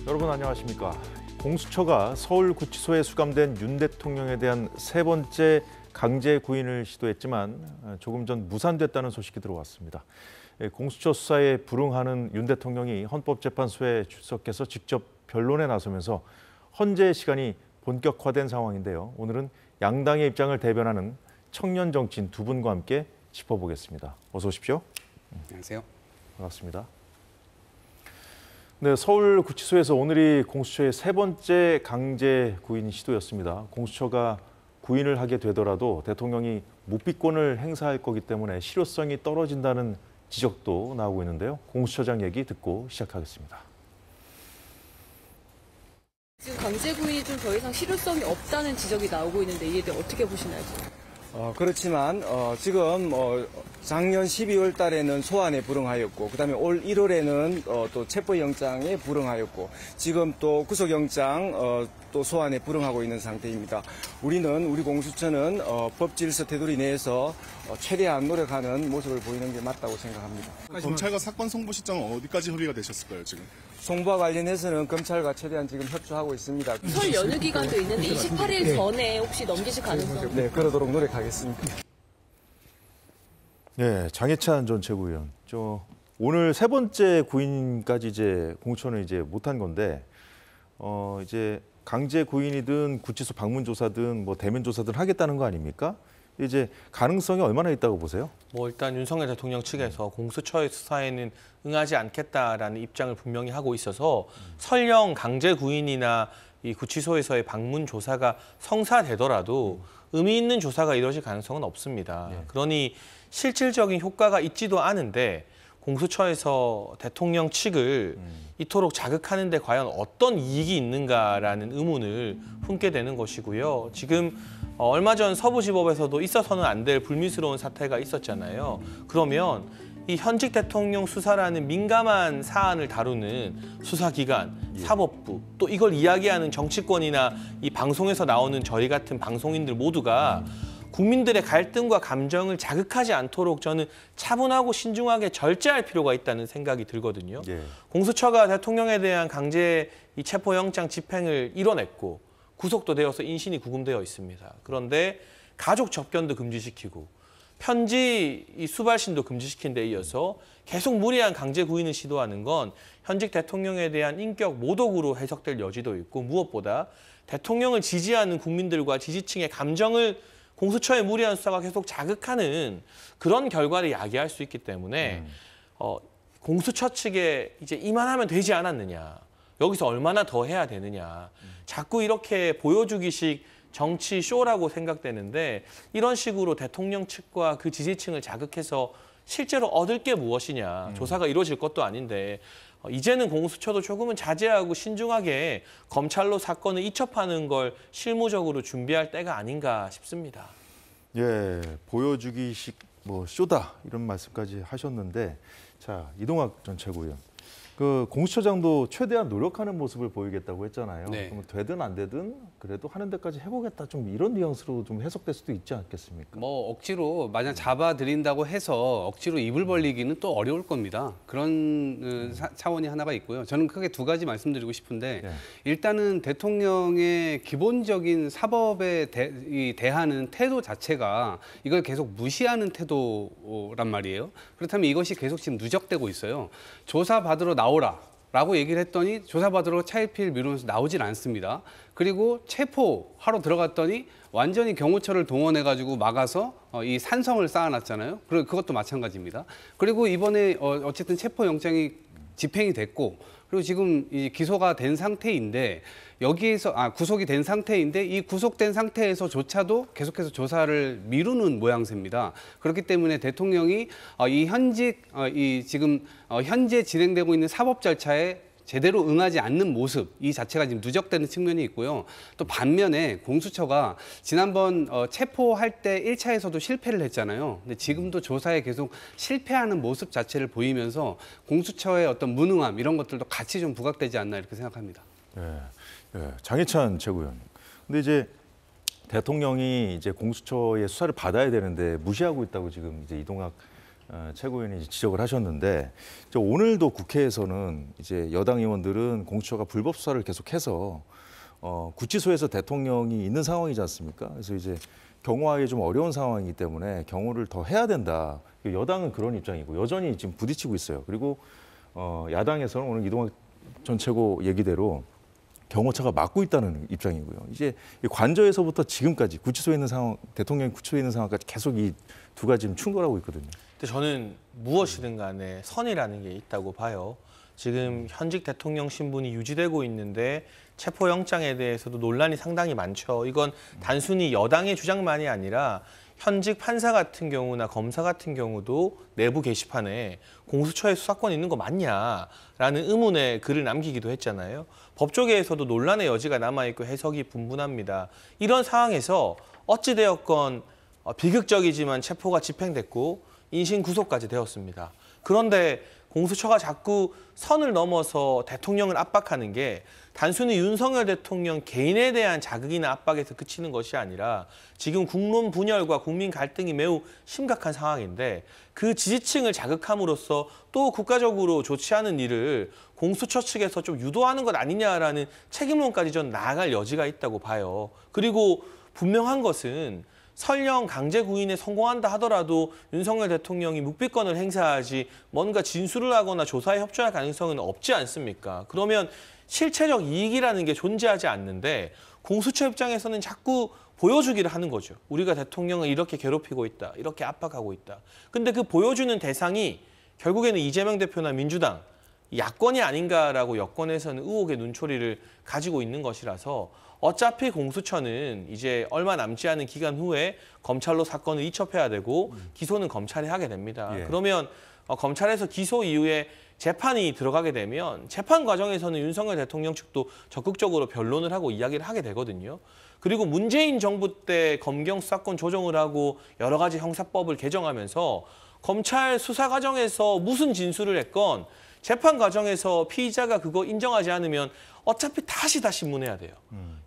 여러분 안녕하십니까. 공수처가 서울구치소에 수감된 윤 대통령에 대한 세 번째 강제 구인을 시도했지만 조금 전 무산됐다는 소식이 들어왔습니다. 공수처 수사에 불응하는 윤 대통령이 헌법재판소에 출석해서 직접 변론에 나서면서 헌재 시간이 본격화된 상황인데요. 오늘은 양당의 입장을 대변하는 청년 정치인 두 분과 함께 짚어보겠습니다. 어서 오십시오. 안녕하세요. 반갑습니다. 네, 서울구치소에서 오늘이 공수처의 세 번째 강제 구인 시도였습니다. 공수처가 구인을 하게 되더라도 대통령이 묵비권을 행사할 거기 때문에 실효성이 떨어진다는 지적도 나오고 있는데요. 공수처장 얘기 듣고 시작하겠습니다. 지금 강제 구인이 좀 더 이상 실효성이 없다는 지적이 나오고 있는데 이에 대해 어떻게 보시나요? 그렇지만 지금 작년 12월 달에는 소환에 불응하였고 그다음에 올 1월에는 또 체포영장에 불응하였고 지금 또 구속영장 또 소환에 불응하고 있는 상태입니다. 우리 공수처는 법질서 테두리 내에서 최대한 노력하는 모습을 보이는 게 맞다고 생각합니다. 검찰과 사건 송부 시점은 어디까지 협의가 되셨을까요, 지금? 송부와 관련해서는 검찰과 최대한 지금 협조하고 있습니다. 설 연휴 기간도 있는데 28일 전에 혹시 넘기실 가능성? 네, 그러도록 노력하겠습니다. 네, 장해찬 전 최고위원. 오늘 세 번째 구인까지 이제 공수처는 이제 못한 건데 이제 강제 구인이든 구치소 방문 조사든 뭐 대면 조사든 하겠다는 거 아닙니까? 이제 가능성이 얼마나 있다고 보세요? 일단 윤석열 대통령 측에서 공수처의 수사에는 응하지 않겠다라는 입장을 분명히 하고 있어서 설령 강제 구인이나 이 구치소에서의 방문 조사가 성사되더라도 의미 있는 조사가 이루어질 가능성은 없습니다. 그러니 실질적인 효과가 있지도 않은데 공수처에서 대통령 측을 이토록 자극하는 데 과연 어떤 이익이 있는가라는 의문을 품게 되는 것이고요. 지금 얼마 전 서부지법에서도 있어서는 안 될 불미스러운 사태가 있었잖아요. 그러면 이 현직 대통령 수사라는 민감한 사안을 다루는 수사기관, 사법부, 또 이걸 이야기하는 정치권이나 이 방송에서 나오는 저희 같은 방송인들 모두가 국민들의 갈등과 감정을 자극하지 않도록 저는 차분하고 신중하게 절제할 필요가 있다는 생각이 들거든요. 공수처가 대통령에 대한 강제 이 체포영장 집행을 이뤄냈고 구속도 되어서 인신이 구금되어 있습니다. 그런데 가족 접견도 금지시키고 편지 이 수발신도 금지시킨 데 이어서 계속 무리한 강제 구인을 시도하는 건 현직 대통령에 대한 인격 모독으로 해석될 여지도 있고 무엇보다 대통령을 지지하는 국민들과 지지층의 감정을 공수처의 무리한 수사가 계속 자극하는 그런 결과를 야기할 수 있기 때문에 공수처 측에 이제 이만하면 되지 않았느냐. 여기서 얼마나 더 해야 되느냐. 자꾸 이렇게 보여주기식 정치 쇼라고 생각되는데 이런 식으로 대통령 측과 그 지지층을 자극해서 실제로 얻을 게 무엇이냐. 조사가 이루어질 것도 아닌데 이제는 공수처도 조금은 자제하고 신중하게 검찰로 사건을 이첩하는 걸 실무적으로 준비할 때가 아닌가 싶습니다. 예, 보여주기식 쇼다 이런 말씀까지 하셨는데 자, 이동학 전 최고위원. 그 공수처장도 최대한 노력하는 모습을 보이겠다고 했잖아요. 네. 그럼 되든 안 되든 그래도 하는 데까지 해보겠다. 좀 이런 뉘앙스로 좀 해석될 수도 있지 않겠습니까? 억지로 만약 잡아들인다고 해서 억지로 입을 벌리기는 또 어려울 겁니다. 그런 차원이 하나가 있고요. 저는 크게 두 가지 말씀드리고 싶은데 일단은 대통령의 기본적인 사법에 대하는 태도 자체가 이걸 계속 무시하는 태도란 말이에요. 그렇다면 이것이 계속 지금 누적되고 있어요. 조사받으러 나오라라고 얘기를 했더니 조사받으러 차일피일 미루면서 나오질 않습니다. 그리고 체포하러 들어갔더니 완전히 경호처를 동원해가지고 막아서 이 산성을 쌓아놨잖아요. 그리고 그것도 마찬가지입니다. 그리고 이번에 어쨌든 체포영장이 집행이 됐고 그리고 지금 이 기소가 된 상태인데 여기에서 구속이 된 상태인데 이 구속된 상태에서조차도 계속해서 조사를 미루는 모양새입니다. 그렇기 때문에 대통령이 지금 현재 진행되고 있는 사법 절차에 제대로 응하지 않는 모습 이 자체가 지금 누적되는 측면이 있고요. 또 반면에 공수처가 지난번 체포할 때 1차에서도 실패를 했잖아요. 근데 지금도 조사에 계속 실패하는 모습 자체를 보이면서 공수처의 어떤 무능함 이런 것들도 같이 좀 부각되지 않나 이렇게 생각합니다. 장해찬 최고위원. 근데 이제 대통령이 이제 공수처의 수사를 받아야 되는데 무시하고 있다고 지금 이제 이동학 최고위원이 지적을 하셨는데 오늘도 국회에서는 이제 여당 의원들은 공수처가 불법 수사를 계속해서 구치소에서 대통령이 있는 상황이지 않습니까? 그래서 이제 경호하기 좀 어려운 상황이기 때문에 경호를 더 해야 된다. 여당은 그런 입장이고 여전히 지금 부딪히고 있어요. 그리고 야당에서는 오늘 이동학 전 최고 얘기대로 경호처가 막고 있다는 입장이고요. 이제 관저에서부터 지금까지 구치소에 있는 상황, 대통령이 구치소에 있는 상황까지 계속 이 두 가지 지금 충돌하고 있거든요. 근데 저는 무엇이든 간에 선이라는 게 있다고 봐요. 지금 현직 대통령 신분이 유지되고 있는데 체포영장에 대해서도 논란이 상당히 많죠. 이건 단순히 여당의 주장만이 아니라 현직 판사 같은 경우나 검사 같은 경우도 내부 게시판에 공수처에 수사권 있는 거 맞냐라는 의문의 글을 남기기도 했잖아요. 법조계에서도 논란의 여지가 남아있고 해석이 분분합니다. 이런 상황에서 어찌되었건 비극적이지만 체포가 집행됐고 인신 구속까지 되었습니다. 그런데 공수처가 자꾸 선을 넘어서 대통령을 압박하는 게 단순히 윤석열 대통령 개인에 대한 자극이나 압박에서 그치는 것이 아니라 지금 국론 분열과 국민 갈등이 매우 심각한 상황인데 그 지지층을 자극함으로써 또 국가적으로 좋지 않은 일을 공수처 측에서 좀 유도하는 것 아니냐라는 책임론까지 전 나아갈 여지가 있다고 봐요. 그리고 분명한 것은 설령 강제 구인에 성공한다 하더라도 윤석열 대통령이 묵비권을 행사하지 뭔가 진술을 하거나 조사에 협조할 가능성은 없지 않습니까? 그러면 실체적 이익이라는 게 존재하지 않는데 공수처 입장에서는 자꾸 보여주기를 하는 거죠. 우리가 대통령을 이렇게 괴롭히고 있다, 이렇게 압박하고 있다. 근데 그 보여주는 대상이 결국에는 이재명 대표나 민주당, 야권이 아닌가라고 여권에서는 의혹의 눈초리를 가지고 있는 것이라서 어차피 공수처는 이제 얼마 남지 않은 기간 후에 검찰로 사건을 이첩해야 되고 기소는 검찰이 하게 됩니다. 예. 그러면 검찰에서 기소 이후에 재판이 들어가게 되면 재판 과정에서는 윤석열 대통령 측도 적극적으로 변론을 하고 이야기를 하게 되거든요. 그리고 문재인 정부 때 검경 수사권 조정을 하고 여러 가지 형사법을 개정하면서 검찰 수사 과정에서 무슨 진술을 했건 재판 과정에서 피의자가 그거 인정하지 않으면 어차피 다시 문해야 돼요.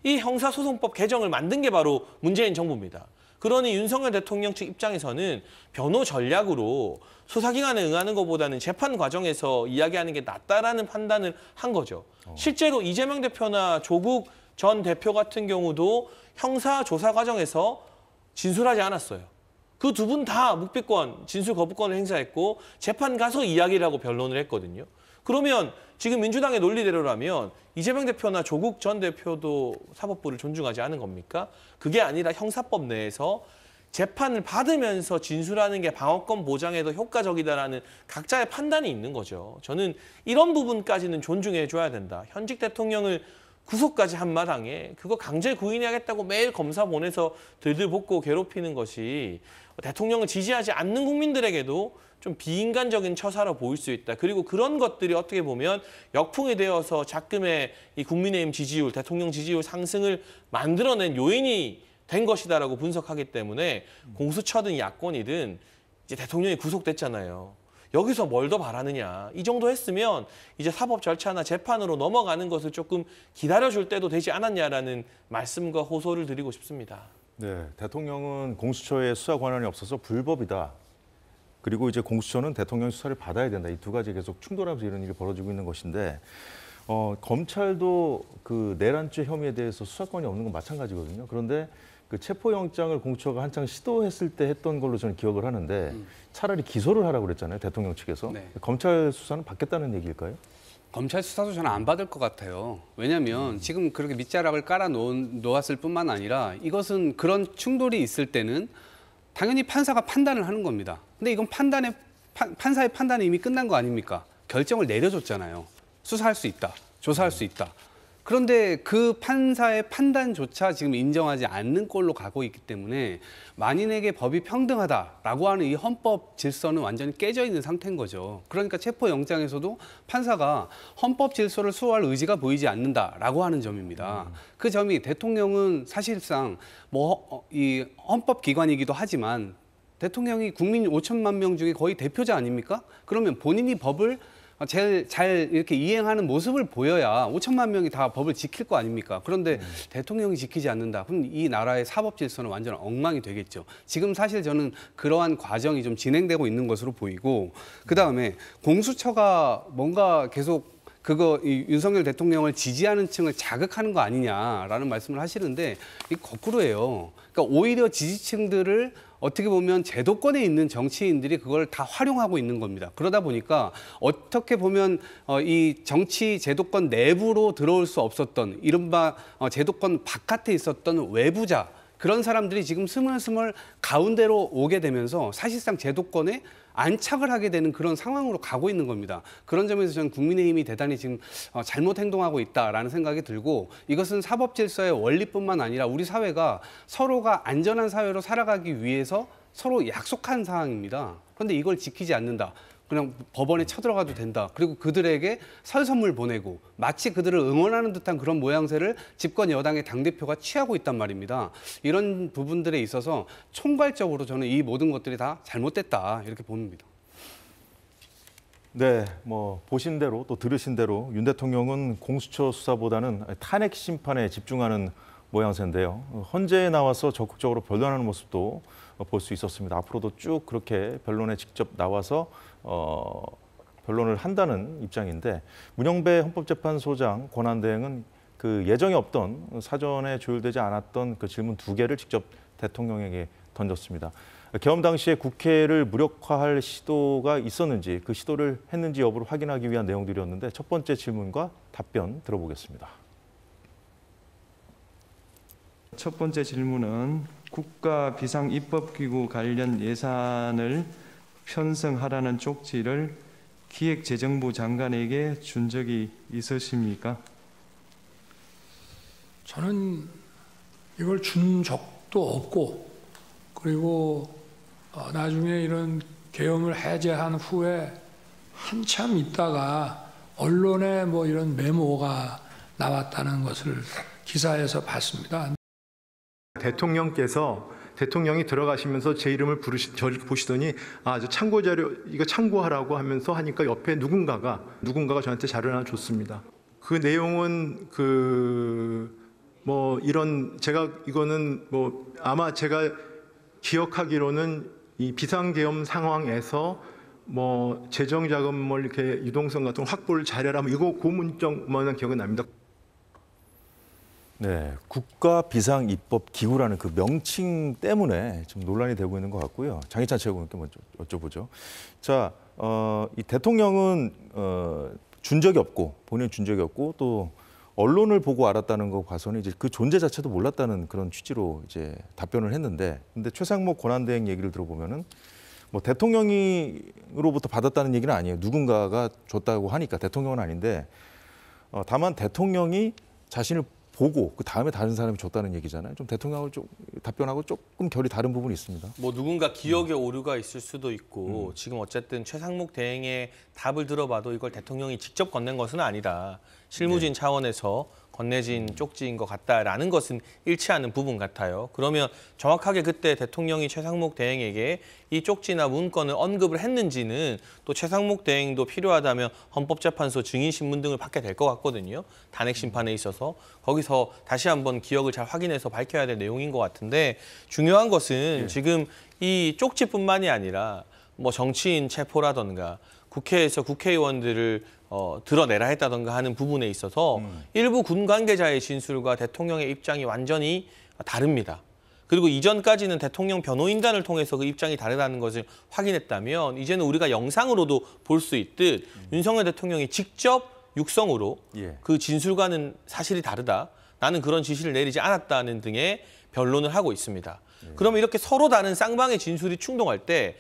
이 형사소송법 개정을 만든 게 바로 문재인 정부입니다. 그러니 윤석열 대통령 측 입장에서는 변호 전략으로 수사기관에 응하는 것보다는 재판 과정에서 이야기하는 게 낫다라는 판단을 한 거죠. 실제로 이재명 대표나 조국 전 대표 같은 경우도 형사 조사 과정에서 진술하지 않았어요. 그 두 분 다 묵비권, 진술 거부권을 행사했고 재판 가서 이야기를 하고 변론을 했거든요. 그러면 지금 민주당의 논리대로라면 이재명 대표나 조국 전 대표도 사법부를 존중하지 않은 겁니까? 그게 아니라 형사법 내에서 재판을 받으면서 진술하는 게 방어권 보장에 더 효과적이다라는 각자의 판단이 있는 거죠. 저는 이런 부분까지는 존중해 줘야 된다. 현직 대통령을 구속까지 한 마당에 그거 강제 구인해야겠다고 매일 검사 보내서 들들볶고 괴롭히는 것이 대통령을 지지하지 않는 국민들에게도 좀 비인간적인 처사로 보일 수 있다. 그리고 그런 것들이 어떻게 보면 역풍이 되어서 작금의 이 국민의힘 지지율, 대통령 지지율 상승을 만들어낸 요인이 된 것이다라고 분석하기 때문에 공수처든 야권이든 이제 대통령이 구속됐잖아요. 여기서 뭘 더 바라느냐. 이 정도 했으면 이제 사법 절차나 재판으로 넘어가는 것을 조금 기다려줄 때도 되지 않았냐라는 말씀과 호소를 드리고 싶습니다. 네, 대통령은 공수처에 수사 권한이 없어서 불법이다. 그리고 이제 공수처는 대통령 수사를 받아야 된다. 이 두 가지 계속 충돌하면서 이런 일이 벌어지고 있는 것인데 검찰도 그 내란죄 혐의에 대해서 수사권이 없는 건 마찬가지거든요. 그런데 그 체포영장을 공수처가 한창 시도했을 때 했던 걸로 저는 기억을 하는데 차라리 기소를 하라고 그랬잖아요. 대통령 측에서. 네. 검찰 수사는 받겠다는 얘기일까요? 검찰 수사도 저는 안 받을 것 같아요. 왜냐하면 지금 그렇게 밑자락을 깔아 놓았을 뿐만 아니라 이것은 그런 충돌이 있을 때는 당연히 판사가 판단을 하는 겁니다. 근데 이건 판사의 판단이 이미 끝난 거 아닙니까? 결정을 내려줬잖아요. 수사할 수 있다. 조사할 수 있다. 그런데 그 판사의 판단조차 지금 인정하지 않는 꼴로 가고 있기 때문에 만인에게 법이 평등하다라고 하는 이 헌법 질서는 완전히 깨져 있는 상태인 거죠. 그러니까 체포영장에서도 판사가 헌법 질서를 수호할 의지가 보이지 않는다라고 하는 점입니다. 그 점이 대통령은 사실상 이 헌법기관이기도 하지만 대통령이 국민 5천만 명 중에 거의 대표자 아닙니까? 그러면 본인이 법을 제일 잘 이렇게 이행하는 모습을 보여야 5천만 명이 다 법을 지킬 거 아닙니까? 그런데 대통령이 지키지 않는다. 그럼 이 나라의 사법 질서는 완전 엉망이 되겠죠. 지금 사실 저는 그러한 과정이 좀 진행되고 있는 것으로 보이고, 그다음에 공수처가 뭔가 계속 이 윤석열 대통령을 지지하는 층을 자극하는 거 아니냐라는 말씀을 하시는데 이 거꾸로예요. 그러니까 오히려 지지층들을 어떻게 보면 제도권에 있는 정치인들이 그걸 다 활용하고 있는 겁니다. 그러다 보니까 어떻게 보면 이 정치 제도권 내부로 들어올 수 없었던 이른바 제도권 바깥에 있었던 외부자, 그런 사람들이 지금 스물스물 가운데로 오게 되면서 사실상 제도권에 안착을 하게 되는 그런 상황으로 가고 있는 겁니다. 그런 점에서 저는 국민의힘이 대단히 지금 잘못 행동하고 있다라는 생각이 들고, 이것은 사법 질서의 원리뿐만 아니라 우리 사회가 서로가 안전한 사회로 살아가기 위해서 서로 약속한 사항입니다. 그런데 이걸 지키지 않는다. 그냥 법원에 쳐들어가도 된다. 그리고 그들에게 설 선물 보내고 마치 그들을 응원하는 듯한 그런 모양새를 집권 여당의 당대표가 취하고 있단 말입니다. 이런 부분들에 있어서 총괄적으로 저는 이 모든 것들이 다 잘못됐다 이렇게 봅니다. 네, 뭐 보신 대로 또 들으신 대로 윤 대통령은 공수처 수사보다는 탄핵 심판에 집중하는 모양새인데요. 헌재에 나와서 적극적으로 변론하는 모습도 볼 수 있었습니다. 앞으로도 쭉 그렇게 변론에 직접 나와서 변론을 한다는 입장인데, 문영배 헌법재판소장 권한대행은 그 예정에 없던, 사전에 조율되지 않았던 그 질문 2개를 직접 대통령에게 던졌습니다. 계엄 당시에 국회를 무력화할 시도가 있었는지, 그 시도를 했는지 여부를 확인하기 위한 내용들이었는데, 첫 번째 질문과 답변 들어보겠습니다. 첫 번째 질문은 국가 비상입법기구 관련 예산을 편성하라는 쪽지를 기획재정부 장관에게 준 적이 있으십니까? 저는 이걸 준 적도 없고, 그리고 나중에 이런 계엄을 해제한 후에 한참 있다가 언론에 뭐 이런 메모가 나왔다는 것을 기사에서 봤습니다. 대통령이 들어가시면서 제 이름을 저를 보시더니 저 참고 자료 이거 참고하라고 하면서 하니까 옆에 누군가가 저한테 자료를 하나 줬습니다. 그 내용은 이거는 아마 제가 기억하기로는 이 비상계엄 상황에서 재정 자금 이렇게 유동성 같은 거 확보를 잘해라 이거 고문정만 기억은 납니다. 네, 국가비상입법기구라는 그 명칭 때문에 좀 논란이 되고 있는 것 같고요. 장희찬 최고위원께 먼저 여쭤보죠. 자, 이 대통령은 준 적이 없고, 본인은 준 적이 없고, 또 언론을 보고 알았다는 거 봐서는 이제 그 존재 자체도 몰랐다는 그런 취지로 이제 답변을 했는데, 근데 최상목 권한대행 얘기를 들어보면은 뭐 대통령으로부터 받았다는 얘기는 아니에요. 누군가가 줬다고 하니까 대통령은 아닌데, 다만 대통령이 자신을 보고 그 다음에 다른 사람이 줬다는 얘기잖아요. 좀 대통령하고 좀 답변하고 조금 결이 다른 부분이 있습니다. 뭐 누군가 기억에 오류가 있을 수도 있고 지금 어쨌든 최상목 대행의 답을 들어봐도 이걸 대통령이 직접 건넨 것은 아니다. 실무진 차원에서 건네진 쪽지인 것 같다라는 것은 일치하는 부분 같아요. 그러면 정확하게 그때 대통령이 최상목 대행에게 이 쪽지나 문건을 언급을 했는지는 또 최상목 대행도 필요하다면 헌법재판소 증인신문 등을 받게 될 것 같거든요. 탄핵 심판에 있어서 거기서 다시 한번 기억을 잘 확인해서 밝혀야 될 내용인 것 같은데, 중요한 것은 지금 이 쪽지뿐만이 아니라 뭐 정치인 체포라던가 국회에서 국회의원들을 드러내라 했다던가 하는 부분에 있어서 일부 군 관계자의 진술과 대통령의 입장이 완전히 다릅니다. 그리고 이전까지는 대통령 변호인단을 통해서 그 입장이 다르다는 것을 확인했다면 이제는 우리가 영상으로도 볼 수 있듯 윤석열 대통령이 직접 육성으로 그 진술과는 사실이 다르다. 나는 그런 지시를 내리지 않았다는 등의 변론을 하고 있습니다. 그러면 이렇게 서로 다른 쌍방의 진술이 충돌할 때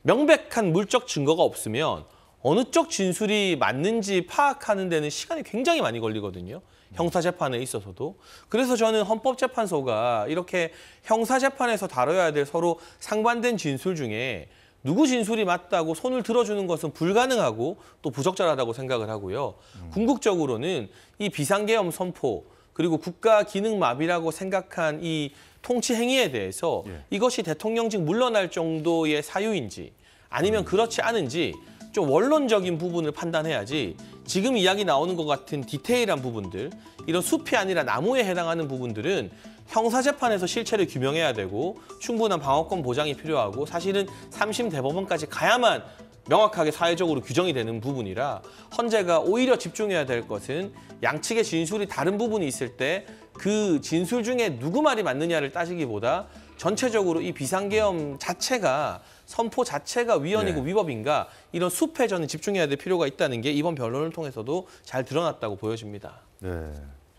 명백한 물적 증거가 없으면 어느 쪽 진술이 맞는지 파악하는 데는 시간이 굉장히 많이 걸리거든요. 형사재판에 있어서도. 그래서 저는 헌법재판소가 이렇게 형사재판에서 다뤄야 될 서로 상반된 진술 중에 누구 진술이 맞다고 손을 들어주는 것은 불가능하고 또 부적절하다고 생각을 하고요. 궁극적으로는 이 비상계엄 선포 그리고 국가 기능 마비라고 생각한 이 통치 행위에 대해서 이것이 대통령직 물러날 정도의 사유인지 아니면 그렇지 않은지 좀 원론적인 부분을 판단해야지 지금 이야기 나오는 것 같은 디테일한 부분들, 이런 숲이 아니라 나무에 해당하는 부분들은 형사재판에서 실체를 규명해야 되고 충분한 방어권 보장이 필요하고 사실은 3심 대법원까지 가야만 명확하게 사회적으로 규정이 되는 부분이라 헌재가 오히려 집중해야 될 것은 양측의 진술이 다른 부분이 있을 때 그 진술 중에 누구 말이 맞느냐를 따지기보다 전체적으로 이 비상계엄 자체가 선포 자체가 위헌이고 위법인가 이런 숲에 저는 집중해야 될 필요가 있다는 게 이번 변론을 통해서도 잘 드러났다고 보여집니다. 네,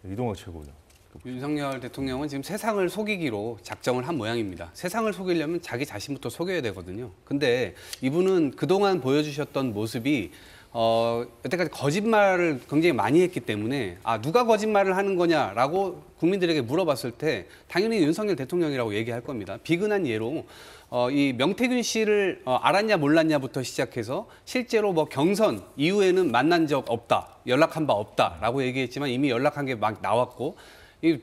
이동학 최고위원. 윤석열 대통령은 지금 세상을 속이기로 작정을 한 모양입니다. 세상을 속이려면 자기 자신부터 속여야 되거든요. 근데 이분은 그동안 보여주셨던 모습이 여태까지 거짓말을 굉장히 많이 했기 때문에 누가 거짓말을 하는 거냐라고 국민들에게 물어봤을 때 당연히 윤석열 대통령이라고 얘기할 겁니다. 비근한 예로 이 명태균 씨를 알았냐 몰랐냐부터 시작해서 실제로 뭐 경선 이후에는 만난 적 없다, 연락한 바 없다라고 얘기했지만 이미 연락한 게 막 나왔고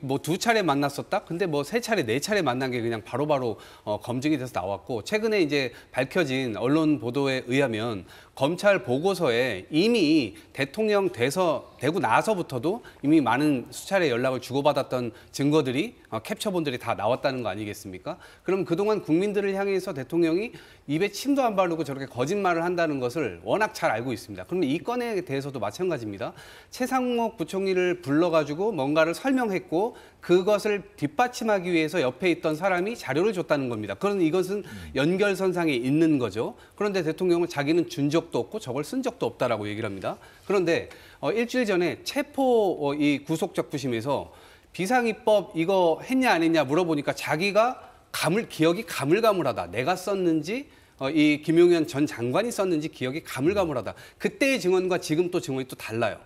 뭐 2차례 만났었다? 근데 뭐 3차례, 4차례 만난 게 그냥 바로바로 검증이 돼서 나왔고 최근에 이제 밝혀진 언론 보도에 의하면 검찰 보고서에 이미 대통령 되고 나서부터도 이미 많은 수차례 연락을 주고받았던 증거들이 캡처본들이 다 나왔다는 거 아니겠습니까? 그럼 그동안 국민들을 향해서 대통령이 입에 침도 안 바르고 저렇게 거짓말을 한다는 것을 워낙 잘 알고 있습니다. 그런데 이 건에 대해서도 마찬가지입니다. 최상목 부총리를 불러가지고 뭔가를 설명했고 그것을 뒷받침하기 위해서 옆에 있던 사람이 자료를 줬다는 겁니다. 그런 이것은 연결선상에 있는 거죠. 그런데 대통령은 자기는 준 적도 없고 저걸 쓴 적도 없다라고 얘기를 합니다. 그런데 일주일 전에 체포 이 구속적부심에서 비상입법 이거 했냐 안 했냐 물어보니까 자기가 기억이 가물가물하다. 내가 썼는지 이 김용현 전 장관이 썼는지 기억이 가물가물하다. 그때의 증언과 지금 또 증언이 또 달라요.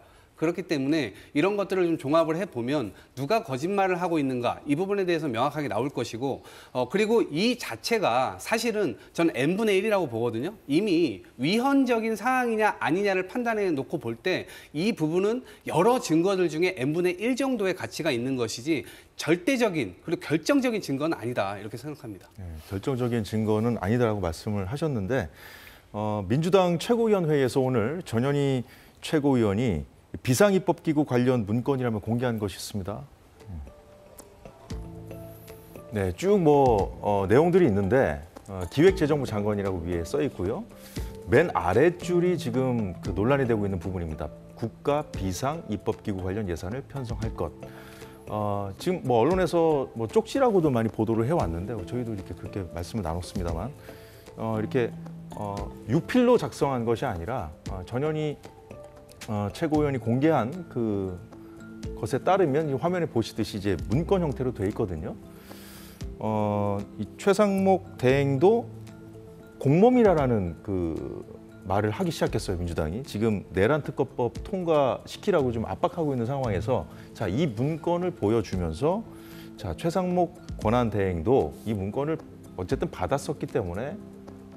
그렇기 때문에 이런 것들을 좀 종합을 해보면 누가 거짓말을 하고 있는가 이 부분에 대해서 명확하게 나올 것이고 그리고 이 자체가 사실은 저는 n분의 1이라고 보거든요. 이미 위헌적인 사항이냐 아니냐를 판단해 놓고 볼 때 이 부분은 여러 증거들 중에 n분의 1 정도의 가치가 있는 것이지 절대적인 그리고 결정적인 증거는 아니다 이렇게 생각합니다. 네, 결정적인 증거는 아니다라고 말씀을 하셨는데 민주당 최고위원 회의에서 오늘 전현희 최고위원이 비상입법기구 관련 문건이라며 공개한 것이 있습니다. 네, 쭉 내용들이 있는데 기획재정부 장관이라고 위에 써 있고요. 맨 아랫줄이 지금 그 논란이 되고 있는 부분입니다. 국가 비상입법기구 관련 예산을 편성할 것. 지금 언론에서 쪽지라고도 많이 보도를 해왔는데 저희도 이렇게 그렇게 말씀을 나눴습니다만 이렇게 유필로 작성한 것이 아니라 전현희 최고위원이 공개한 그 것에 따르면 이 화면에 보시듯이 이제 문건 형태로 돼 있거든요. 이 최상목 대행도 공범이라는 그 말을 하기 시작했어요, 민주당이. 지금 내란 특검법 통과시키라고 좀 압박하고 있는 상황에서 자, 이 문건을 보여주면서 자, 최상목 권한 대행도 이 문건을 어쨌든 받았었기 때문에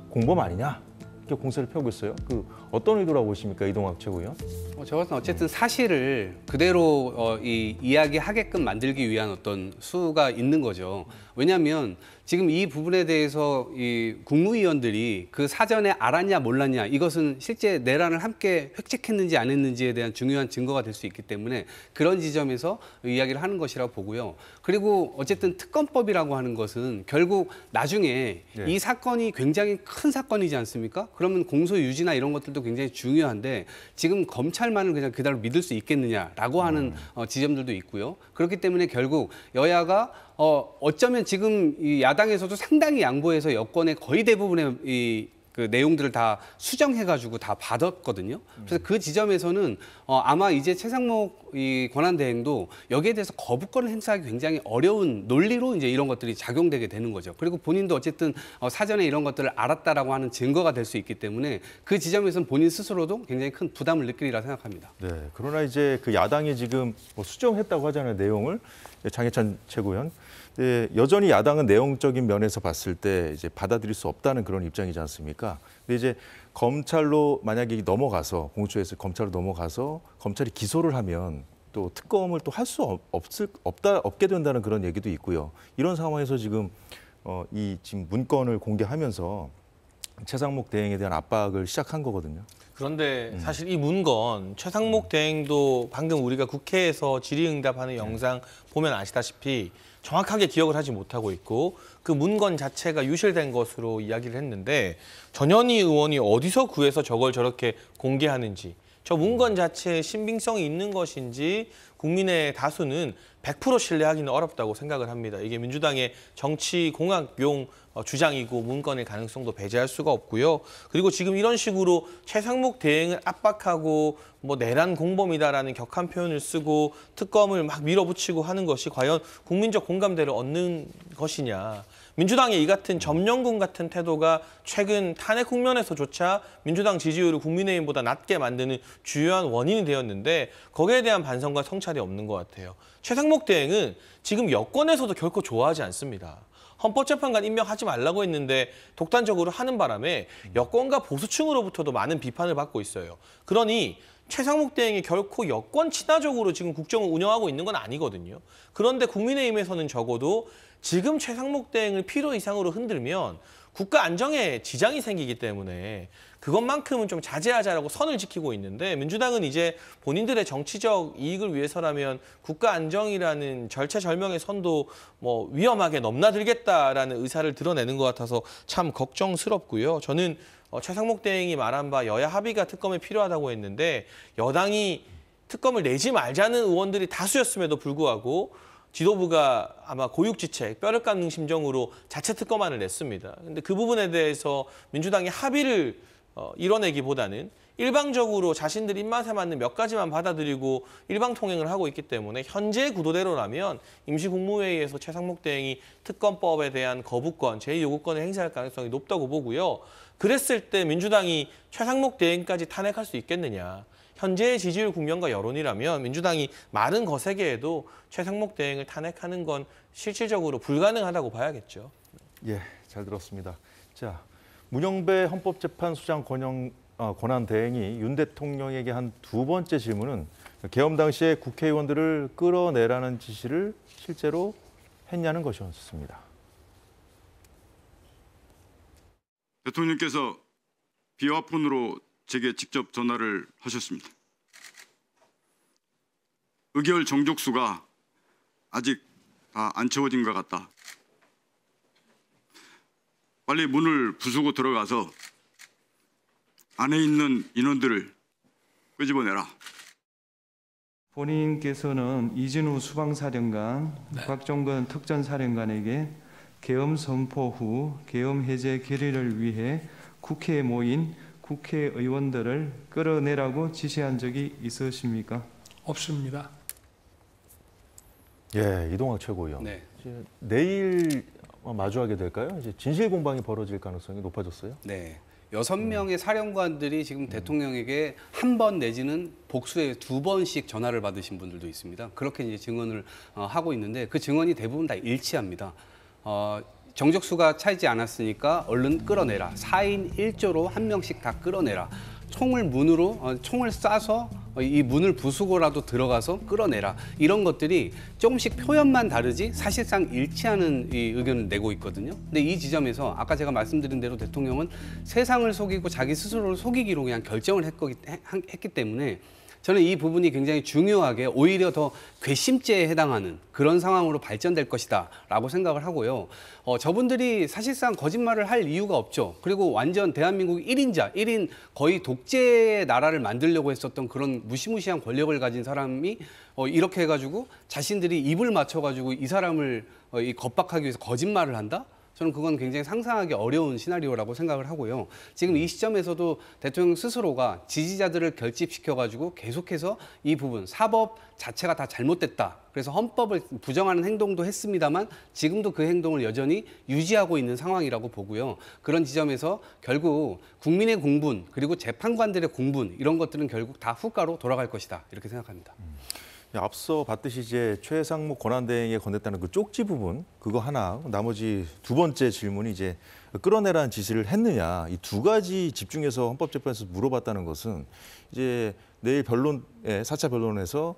공범 아니냐? 이렇게 공세를 펴고 있어요. 그 어떤 의도라고 보십니까, 이동학 최고위원? 저것은 어쨌든 사실을 그대로 이야기하게끔 만들기 위한 어떤 수가 있는 거죠. 왜냐하면 지금 이 부분에 대해서 이 국무위원들이 그 사전에 알았냐 몰랐냐 이것은 실제 내란을 함께 획책했는지 안 했는지에 대한 중요한 증거가 될 수 있기 때문에 그런 지점에서 이야기를 하는 것이라고 보고요. 그리고 어쨌든 특검법이라고 하는 것은 결국 나중에 이 사건이 굉장히 큰 사건이지 않습니까? 그러면 공소 유지나 이런 것들도 굉장히 중요한데 지금 검찰만을 그냥 그대로 믿을 수 있겠느냐라고 하는 지점들도 있고요. 그렇기 때문에 결국 여야가 어쩌면 지금 이 야당에서도 상당히 양보해서 여권의 거의 대부분의 그 내용들을 다 수정해가지고 다 받았거든요. 그래서 그 지점에서는 아마 이제 최상목 이 권한대행도 여기에 대해서 거부권을 행사하기 굉장히 어려운 논리로 이제 이런 것들이 작용되게 되는 거죠. 그리고 본인도 어쨌든 사전에 이런 것들을 알았다라고 하는 증거가 될 수 있기 때문에 그 지점에서는 본인 스스로도 굉장히 큰 부담을 느끼리라 생각합니다. 네, 그러나 이제 그 야당이 지금 수정했다고 하잖아요, 내용을. 장해찬 최고위원. 네, 여전히 야당은 내용적인 면에서 봤을 때 이제 받아들일 수 없다는 그런 입장이지 않습니까? 근데 이제 검찰로 만약에 넘어가서 공수처에서 검찰로 넘어가서 검찰이 기소를 하면 또 특검을 또 할 수 없게 된다는 그런 얘기도 있고요. 이런 상황에서 지금 지금 문건을 공개하면서 최상목 대행에 대한 압박을 시작한 거거든요. 그런데 사실 이 문건 최상목 대행도 방금 우리가 국회에서 질의응답하는 영상 보면 아시다시피 정확하게 기억을 하지 못하고 있고 그 문건 자체가 유실된 것으로 이야기를 했는데 전현희 의원이 어디서 구해서 저걸 저렇게 공개하는지 저 문건 자체에 신빙성이 있는 것인지 국민의 다수는 100% 신뢰하기는 어렵다고 생각을 합니다. 이게 민주당의 정치공학용 주장이고 문건의 가능성도 배제할 수가 없고요. 그리고 지금 이런 식으로 최상목 대행을 압박하고 뭐 내란 공범이다라는 격한 표현을 쓰고 특검을 막 밀어붙이고 하는 것이 과연 국민적 공감대를 얻는 것이냐. 민주당의 이 같은 점령군 같은 태도가 최근 탄핵 국면에서조차 민주당 지지율을 국민의힘보다 낮게 만드는 주요한 원인이 되었는데 거기에 대한 반성과 성찰이 없는 것 같아요. 최상목 대행은 지금 여권에서도 결코 좋아하지 않습니다. 헌법재판관 임명하지 말라고 했는데 독단적으로 하는 바람에 여권과 보수층으로부터도 많은 비판을 받고 있어요. 그러니 최상목 대행이 결코 여권 친화적으로 지금 국정을 운영하고 있는 건 아니거든요. 그런데 국민의힘에서는 적어도 지금 최상목 대행을 필요 이상으로 흔들면 국가 안정에 지장이 생기기 때문에 그것만큼은 좀 자제하자라고 선을 지키고 있는데 민주당은 이제 본인들의 정치적 이익을 위해서라면 국가 안정이라는 절체절명의 선도 뭐 위험하게 넘나들겠다라는 의사를 드러내는 것 같아서 참 걱정스럽고요. 저는 최상목 대행이 말한 바 여야 합의가 특검에 필요하다고 했는데 여당이 특검을 내지 말자는 의원들이 다수였음에도 불구하고 지도부가 아마 고육지책, 뼈를 깎는 심정으로 자체 특검안을 냈습니다. 근데 그 부분에 대해서 민주당이 합의를 이뤄내기보다는 일방적으로 자신들 입맛에 맞는 몇 가지만 받아들이고 일방통행을 하고 있기 때문에 현재 구도대로라면 임시국무회의에서 최상목 대행이 특검법에 대한 거부권, 제2요구권을 행사할 가능성이 높다고 보고요. 그랬을 때 민주당이 최상목 대행까지 탄핵할 수 있겠느냐. 현재의 지지율 국면과 여론이라면 민주당이 말은 거세게 해도 최상목 대행을 탄핵하는 건 실질적으로 불가능하다고 봐야겠죠. 예, 잘 들었습니다. 자, 문영배 헌법재판소장 권한 대행이 윤 대통령에게 한 두 번째 질문은 계엄 당시에 국회의원들을 끌어내라는 지시를 실제로 했냐는 것이었습니다. 대통령께서 비화폰으로 제게 직접 전화를 하셨습니다. 의결 정족수가 아직 다 안 채워진 것 같다. 빨리 문을 부수고 들어가서 안에 있는 인원들을 끄집어내라. 본인께서는 이진우 수방사령관, 곽종건 특전사령관에게 계엄 선포 후 계엄 해제 결의를 위해 국회에 모인 국회의원들을 끌어내라고 지시한 적이 있으십니까? 없습니다. 예, 이동학 최고위원. 네. 이제 내일 마주하게 될까요? 이제 진실 공방이 벌어질 가능성이 높아졌어요. 네. 6명의 사령관들이 지금 대통령에게 한 번 내지는 복수에 2번씩 전화를 받으신 분들도 있습니다. 그렇게 이제 증언을 하고 있는데 그 증언이 대부분 다 일치합니다. 정적수가 차지 않았으니까 얼른 끌어내라. 4인 1조로 한 명씩 다 끌어내라. 총을 쏴서 이 문을 부수고라도 들어가서 끌어내라. 이런 것들이 조금씩 표현만 다르지 사실상 일치하는 이 의견을 내고 있거든요. 근데 이 지점에서 아까 제가 말씀드린 대로 대통령은 세상을 속이고 자기 스스로를 속이기로 그냥 결정을 했기 때문에 저는 이 부분이 굉장히 중요하게 오히려 더 괘씸죄에 해당하는 그런 상황으로 발전될 것이다 라고 생각을 하고요. 저분들이 사실상 거짓말을 할 이유가 없죠. 그리고 완전 대한민국 1인자, 1인 거의 독재의 나라를 만들려고 했었던 그런 무시무시한 권력을 가진 사람이 이렇게 해가지고 자신들이 입을 맞춰가지고 이 사람을 겁박하기 위해서 거짓말을 한다? 저는 그건 굉장히 상상하기 어려운 시나리오라고 생각을 하고요. 지금 이 시점에서도 대통령 스스로가 지지자들을 결집시켜가지고 계속해서 이 부분, 사법 자체가 다 잘못됐다. 그래서 헌법을 부정하는 행동도 했습니다만 지금도 그 행동을 여전히 유지하고 있는 상황이라고 보고요. 그런 지점에서 결국 국민의 공분 그리고 재판관들의 공분 이런 것들은 결국 다 후가로 돌아갈 것이다. 이렇게 생각합니다. 앞서 봤듯이 이제 최상목 권한대행에 건넸다는 그 쪽지 부분 그거 하나, 나머지 두 번째 질문이 이제 끌어내라는 지시를 했느냐, 이 두 가지 집중해서 헌법재판에서 물어봤다는 것은 이제 내일 변론, 4차 변론에서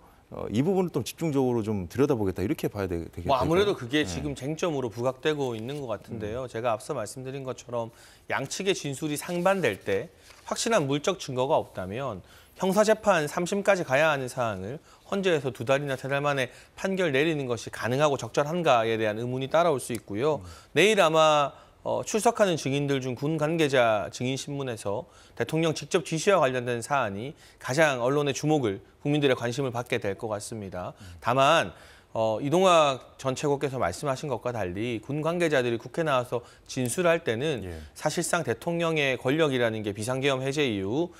이 부분을 좀 집중적으로 좀 들여다보겠다 이렇게 봐야 되겠죠. 뭐 아무래도 그게 지금 쟁점으로 부각되고 있는 것 같은데요. 제가 앞서 말씀드린 것처럼 양측의 진술이 상반될 때 확실한 물적 증거가 없다면 형사재판 3심까지 가야 하는 사항을 헌재에서 2달이나 3달 만에 판결 내리는 것이 가능하고 적절한가에 대한 의문이 따라올 수 있고요. 내일 아마 출석하는 증인들 중 군 관계자 증인 신문에서 대통령 직접 지시와 관련된 사안이 가장 언론의 주목을, 국민들의 관심을 받게 될 것 같습니다. 다만 이동학 전 최고께서 말씀하신 것과 달리 군 관계자들이 국회 나와서 진술할 때는 사실상 대통령의 권력이라는 게 비상계엄 해제 이후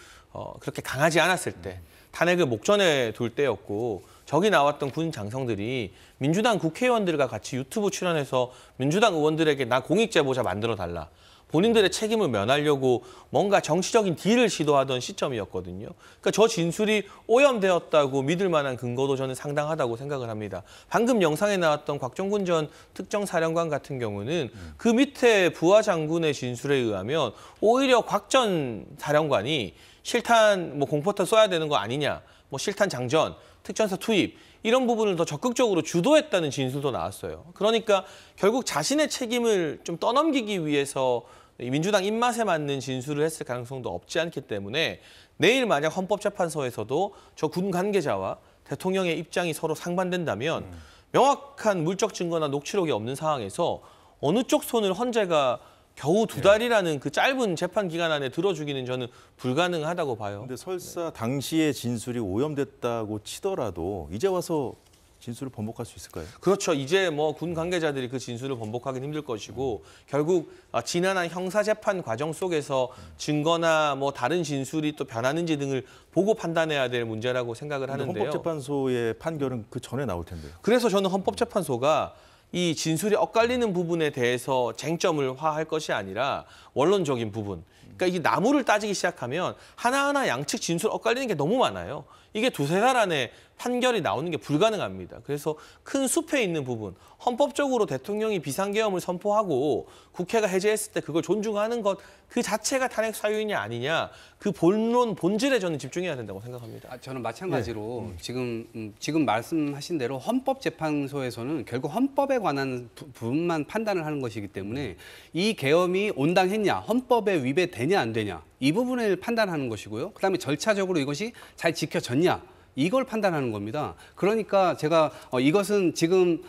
그렇게 강하지 않았을 때 탄핵을 목전에 둘 때였고, 저기 나왔던 군 장성들이 민주당 국회의원들과 같이 유튜브 출연해서 민주당 의원들에게 나 공익제보자 만들어달라, 본인들의 책임을 면하려고 뭔가 정치적인 딜을 시도하던 시점이었거든요. 그러니까 저 진술이 오염되었다고 믿을 만한 근거도 저는 상당하다고 생각을 합니다. 방금 영상에 나왔던 곽종군 전 특정사령관 같은 경우는 그 밑에 부하 장군의 진술에 의하면 오히려 곽 전 사령관이 실탄 공포탄 쏴야 되는 거 아니냐, 실탄 장전, 특전사 투입 이런 부분을 더 적극적으로 주도했다는 진술도 나왔어요. 그러니까 결국 자신의 책임을 좀 떠넘기기 위해서 민주당 입맛에 맞는 진술을 했을 가능성도 없지 않기 때문에 내일 만약 헌법재판소에서도 저 군 관계자와 대통령의 입장이 서로 상반된다면 명확한 물적 증거나 녹취록이 없는 상황에서 어느 쪽 손을 헌재가 겨우 2달이라는 그 짧은 재판 기간 안에 들어주기는 저는 불가능하다고 봐요. 근데 설사 당시의 진술이 오염됐다고 치더라도 이제 와서 진술을 번복할 수 있을까요? 그렇죠. 이제 군 관계자들이 그 진술을 번복하기는 힘들 것이고, 결국 지난한 형사재판 과정 속에서 증거나 다른 진술이 또 변하는지 등을 보고 판단해야 될 문제라고 생각을 하는데요. 헌법재판소의 판결은 그 전에 나올 텐데요. 그래서 저는 헌법재판소가 이 진술이 엇갈리는 부분에 대해서 쟁점을 화할 것이 아니라 원론적인 부분. 그러니까 이게 나무를 따지기 시작하면 하나하나 양측 진술 엇갈리는 게 너무 많아요. 이게 2-3달 안에 판결이 나오는 게 불가능합니다. 그래서 큰 숲에 있는 부분, 헌법적으로 대통령이 비상계엄을 선포하고 국회가 해제했을 때 그걸 존중하는 것 그 자체가 탄핵 사유이냐 아니냐, 그 본질에 저는 집중해야 된다고 생각합니다. 저는 마찬가지로 지금 말씀하신 대로 헌법재판소에서는 결국 헌법에 관한 부분만 판단을 하는 것이기 때문에 이 계엄이 온당했냐, 헌법에 위배되냐 안 되냐 이 부분을 판단하는 것이고요. 그다음에 절차적으로 이것이 잘 지켜졌냐, 이걸 판단하는 겁니다. 그러니까 제가 이것은 지금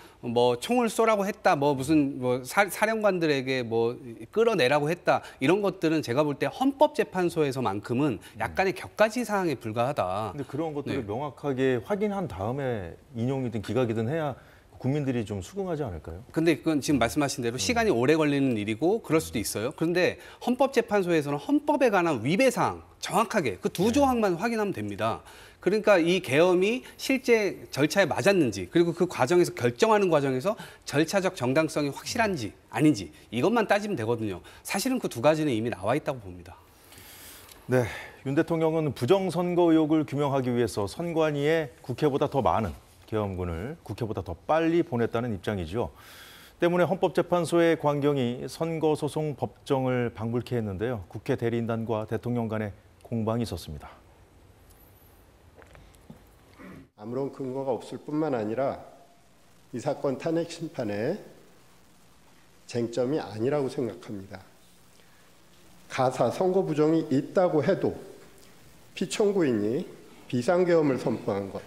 총을 쏘라고 했다, 사령관들에게 끌어내라고 했다, 이런 것들은 제가 볼 때 헌법재판소에서만큼은 약간의 격가지 사항에 불과하다. 근데 그런 것들을 명확하게 확인한 다음에 인용이든 기각이든 해야 국민들이 좀 수긍하지 않을까요? 근데 그건 지금 말씀하신 대로 시간이 오래 걸리는 일이고 그럴 수도 있어요. 그런데 헌법재판소에서는 헌법에 관한 위배사항 정확하게 그 2조항만 확인하면 됩니다. 그러니까 이 계엄이 실제 절차에 맞았는지, 그리고 그 과정에서 결정하는 과정에서 절차적 정당성이 확실한지 아닌지 이것만 따지면 되거든요. 사실은 그 2가지는 이미 나와 있다고 봅니다. 네, 윤 대통령은 부정선거 의혹을 규명하기 위해서 선관위에 국회보다 더 많은 계엄군을 국회보다 더 빨리 보냈다는 입장이죠. 때문에 헌법재판소의 광경이 선거소송 법정을 방불케 했는데요. 국회 대리인단과 대통령 간의 공방이 있었습니다. 아무런 근거가 없을 뿐만 아니라 이 사건 탄핵 심판의 쟁점이 아니라고 생각합니다. 가사 선거 부정이 있다고 해도 피청구인이 비상계엄을 선포한 것,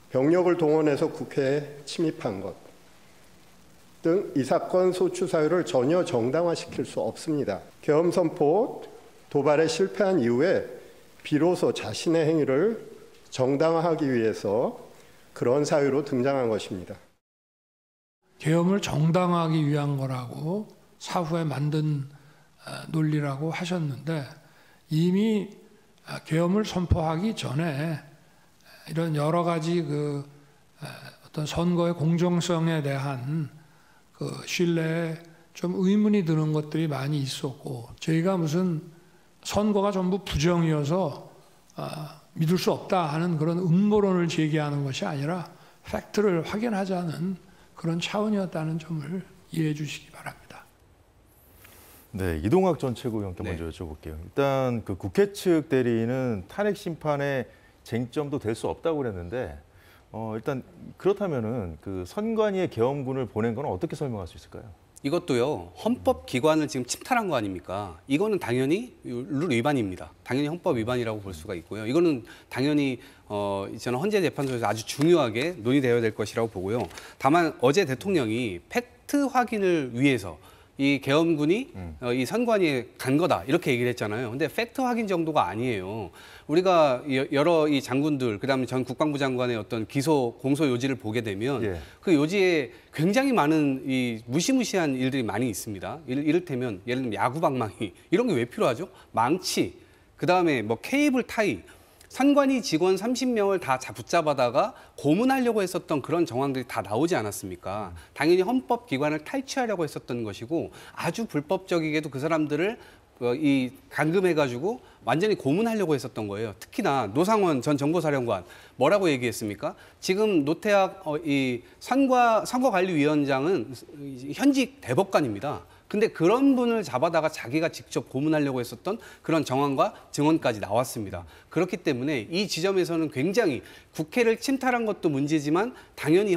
병력을 동원해서 국회에 침입한 것 등 이 사건 소추 사유를 전혀 정당화시킬 수 없습니다. 계엄 선포 도발에 실패한 이후에 비로소 자신의 행위를 정당화하기 위해서 그런 사유로 등장한 것입니다. 계엄을 정당화하기 위한 거라고 사후에 만든 논리라고 하셨는데, 이미 계엄을 선포하기 전에 이런 여러 가지 어떤 선거의 공정성에 대한 신뢰에 좀 의문이 드는 것들이 많이 있었고, 저희가 무슨 선거가 전부 부정이어서 믿을 수 없다 하는 그런 음모론을 제기하는 것이 아니라 팩트를 확인하자는 그런 차원이었다는 점을 이해해 주시기 바랍니다. 네, 이동학 전 최고위원께 먼저 여쭤볼게요. 일단 그 국회 측 대리인은 탄핵 심판의 쟁점도 될 수 없다고 그랬는데 일단 그렇다면은 그 선관위의 계엄군을 보낸 건 어떻게 설명할 수 있을까요? 이것도요, 헌법 기관을 지금 침탈한 거 아닙니까? 이거는 당연히 룰 위반입니다. 당연히 헌법 위반이라고 볼 수가 있고요. 이거는 당연히 저는 헌재 재판소에서 아주 중요하게 논의되어야 될 것이라고 보고요. 다만 어제 대통령이 팩트 확인을 위해서 이 계엄군이 이 선관위에 간 거다 이렇게 얘기를 했잖아요. 근데 팩트 확인 정도가 아니에요. 우리가 여러 이 장군들, 그다음에 전 국방부 장관의 어떤 기소 공소 요지를 보게 되면 그 요지에 굉장히 많은 이 무시무시한 일들이 많이 있습니다. 이를테면 예를 들면 야구 방망이 이런 게 왜 필요하죠? 망치, 그다음에 뭐 케이블 타이. 선관위 직원 30명을 다 붙잡아다가 고문하려고 했었던 그런 정황들이 다 나오지 않았습니까? 당연히 헌법 기관을 탈취하려고 했었던 것이고 아주 불법적이게도 그 사람들을 감금해가지고 완전히 고문하려고 했었던 거예요. 특히나 노상원 전 정보사령관 뭐라고 얘기했습니까? 지금 노태학 이 선거관리위원장은 현직 대법관입니다. 근데 그런 분을 잡아다가 자기가 직접 고문하려고 했었던 그런 정황과 증언까지 나왔습니다. 그렇기 때문에 이 지점에서는 굉장히 국회를 침탈한 것도 문제지만 당연히 이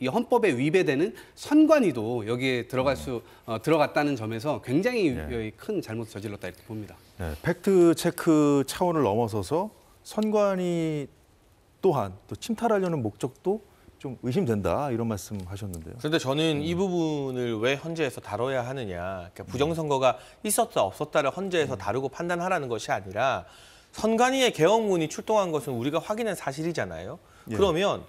헌법에 위배되는 선관위도 여기에 들어갔다는 점에서 굉장히 큰 잘못을 저질렀다 이렇게 봅니다. 네, 팩트 체크 차원을 넘어서서 선관위 또한 또 침탈하려는 목적도 좀 의심된다 이런 말씀하셨는데요. 그런데 저는 이 부분을 왜 헌재에서 다뤄야 하느냐, 그러니까 부정선거가 있었다 없었다를 헌재에서 다루고 판단하라는 것이 아니라 선관위의 계엄군이 출동한 것은 우리가 확인한 사실이잖아요. 그러면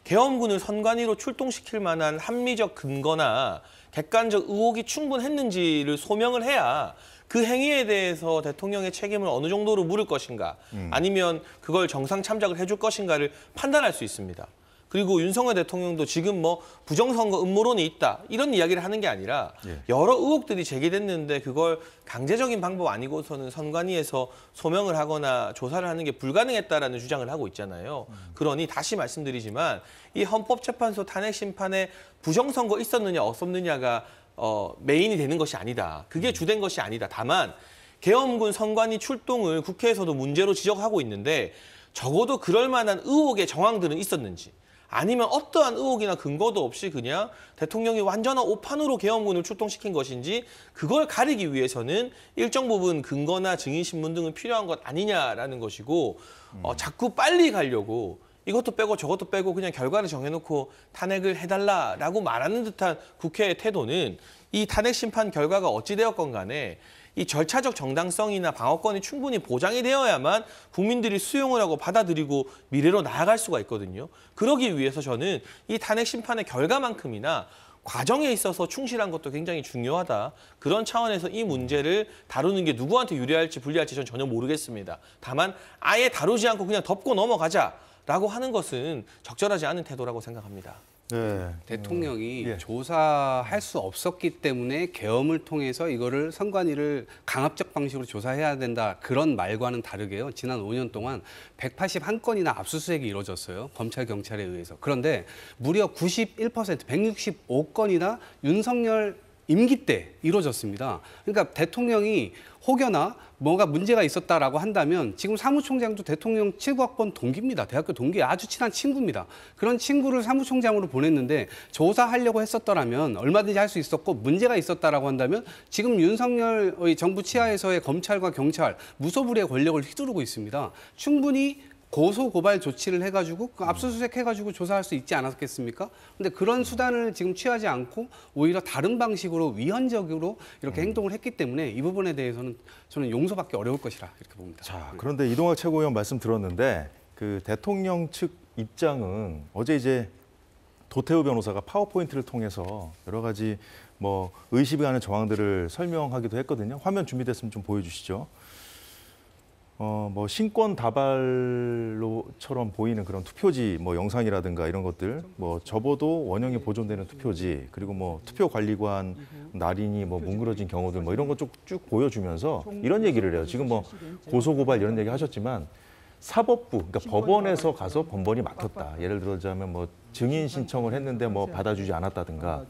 계엄군을 선관위로 출동시킬 만한 합리적 근거나 객관적 의혹이 충분했는지를 소명을 해야 그 행위에 대해서 대통령의 책임을 어느 정도로 물을 것인가, 아니면 그걸 정상 참작을 해줄 것인가를 판단할 수 있습니다. 그리고 윤석열 대통령도 지금 뭐 부정선거 음모론이 있다 이런 이야기를 하는 게 아니라 여러 의혹들이 제기됐는데 그걸 강제적인 방법 아니고서는 선관위에서 소명을 하거나 조사를 하는 게 불가능했다라는 주장을 하고 있잖아요. 그러니 다시 말씀드리지만 이 헌법재판소 탄핵 심판에 부정선거 있었느냐 없었느냐가 메인이 되는 것이 아니다. 그게 주된 것이 아니다. 다만 계엄군 선관위 출동을 국회에서도 문제로 지적하고 있는데 적어도 그럴 만한 의혹의 정황들은 있었는지, 아니면 어떠한 의혹이나 근거도 없이 그냥 대통령이 완전한 오판으로 계엄군을 출동시킨 것인지, 그걸 가리기 위해서는 일정 부분 근거나 증인신문 등은 필요한 것 아니냐라는 것이고, 자꾸 빨리 가려고 이것도 빼고 저것도 빼고 그냥 결과를 정해놓고 탄핵을 해달라라고 말하는 듯한 국회의 태도는 이 탄핵 심판 결과가 어찌 되었건 간에 이 절차적 정당성이나 방어권이 충분히 보장이 되어야만 국민들이 수용을 하고 받아들이고 미래로 나아갈 수가 있거든요. 그러기 위해서 저는 이 탄핵 심판의 결과만큼이나 과정에 있어서 충실한 것도 굉장히 중요하다. 그런 차원에서 이 문제를 다루는 게 누구한테 유리할지 불리할지 저는 전혀 모르겠습니다. 다만 아예 다루지 않고 그냥 덮고 넘어가자라고 하는 것은 적절하지 않은 태도라고 생각합니다. 네. 대통령이 조사할 수 없었기 때문에 계엄을 통해서 이거를 선관위를 강압적 방식으로 조사해야 된다. 그런 말과는 다르게요. 지난 5년 동안 181건이나 압수수색이 이루어졌어요. 검찰, 경찰에 의해서. 그런데 무려 91%, 165건이나 윤석열 임기 때 이루어졌습니다. 그러니까 대통령이 혹여나 뭔가 문제가 있었다라고 한다면 지금 사무총장도 대통령 7구학번 동기입니다. 대학교 동기, 아주 친한 친구입니다. 그런 친구를 사무총장으로 보냈는데 조사하려고 했었더라면 얼마든지 할 수 있었고, 문제가 있었다라고 한다면 지금 윤석열 정부 치하에서의 검찰과 경찰 무소불위의 권력을 휘두르고 있습니다. 충분히 고소 고발 조치를 해가지고 압수수색 해가지고 조사할 수 있지 않았겠습니까? 근데 그런 수단을 지금 취하지 않고 오히려 다른 방식으로 위헌적으로 이렇게 행동을 했기 때문에 이 부분에 대해서는 저는 용서받기 어려울 것이라 이렇게 봅니다. 자, 그런데 이동학 최고위원 말씀 들었는데 그 대통령 측 입장은 어제 이제 도태우 변호사가 파워포인트를 통해서 여러 가지 뭐 의심이 가는 정황들을 설명하기도 했거든요. 화면 준비됐으면 좀 보여주시죠. 뭐 신권 다발로처럼 보이는 그런 투표지 뭐 영상이라든가 이런 것들, 뭐 접어도 원형이 보존되는 투표지, 그리고 뭐 투표관리관 날인이 뭐 뭉그러진 경우들 뭐 이런 거 쭉 보여주면서 이런 얘기를 해요. 지금 뭐 고소고발 이런 얘기 하셨지만 사법부, 그러니까 법원에서 가서 번번이 맡았다. 예를 들자면 뭐 증인 신청을 했는데 뭐 받아주지 않았다든가,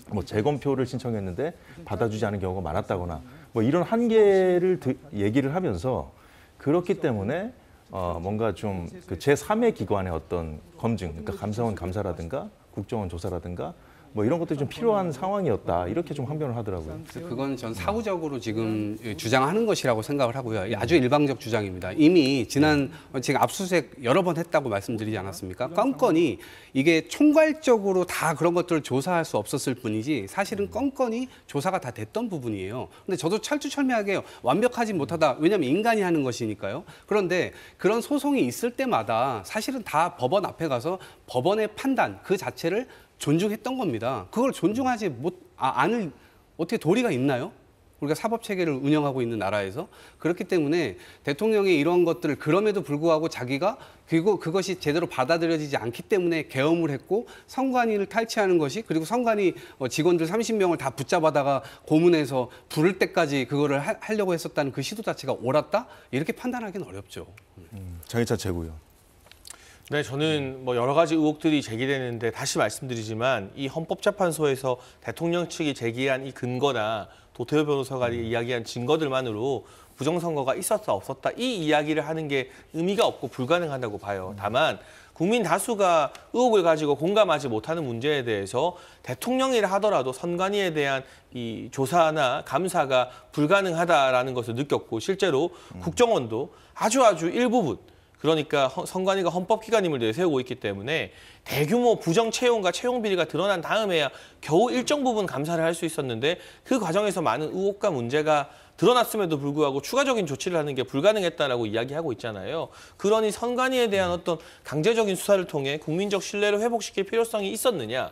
뭐 재검표를 신청했는데 받아주지 않은 경우가 많았다거나, 뭐 이런 한계를 얘기를 하면서 그렇기 때문에 뭔가 좀 그 제3의 기관의 어떤 검증, 그러니까 감사원 감사라든가 국정원 조사라든가 뭐 이런 것들이 좀 필요한 상황이었다 이렇게 좀 항변을 하더라고요. 그건 전 사후적으로 지금 주장하는 것이라고 생각을 하고요. 아주 일방적 주장입니다. 이미 지난 제가 압수수색 여러 번 했다고 말씀드리지 않았습니까? 건건이 이게 총괄적으로 다 그런 것들을 조사할 수 없었을 뿐이지 사실은 건건이 조사가 다 됐던 부분이에요. 근데 저도 철두철미하게 완벽하지 못하다. 왜냐하면 인간이 하는 것이니까요. 그런데 그런 소송이 있을 때마다 사실은 다 법원 앞에 가서 법원의 판단 그 자체를 존중했던 겁니다. 그걸 존중하지 않을 어떻게 도리가 있나요? 우리가 사법 체계를 운영하고 있는 나라에서 그렇기 때문에 대통령이 이런 것들을 그럼에도 불구하고 자기가 그리고 그것이 제대로 받아들여지지 않기 때문에 계엄을 했고 선관위를 탈취하는 것이 그리고 선관위 직원들 30명을 다 붙잡아다가 고문해서 부를 때까지 그거를 하려고 했었다는 그 시도 자체가 옳았다? 이렇게 판단하기는 어렵죠. 장희찬 최고위원. 네, 저는 뭐 여러 가지 의혹들이 제기되는데 다시 말씀드리지만 이 헌법재판소에서 대통령 측이 제기한 이 근거나 도태우 변호사가 이야기한 증거들만으로 부정선거가 있었다 없었다 이 이야기를 하는 게 의미가 없고 불가능하다고 봐요. 다만 국민 다수가 의혹을 가지고 공감하지 못하는 문제에 대해서 대통령이라 하더라도 선관위에 대한 이 조사나 감사가 불가능하다라는 것을 느꼈고 실제로 국정원도 아주 일부분 그러니까 선관위가 헌법기관임을 내세우고 있기 때문에 대규모 부정 채용과 채용 비리가 드러난 다음에야 겨우 일정 부분 감사를 할 수 있었는데 그 과정에서 많은 의혹과 문제가 드러났음에도 불구하고 추가적인 조치를 하는 게 불가능했다라고 이야기하고 있잖아요. 그러니 선관위에 대한 어떤 강제적인 수사를 통해 국민적 신뢰를 회복시킬 필요성이 있었느냐.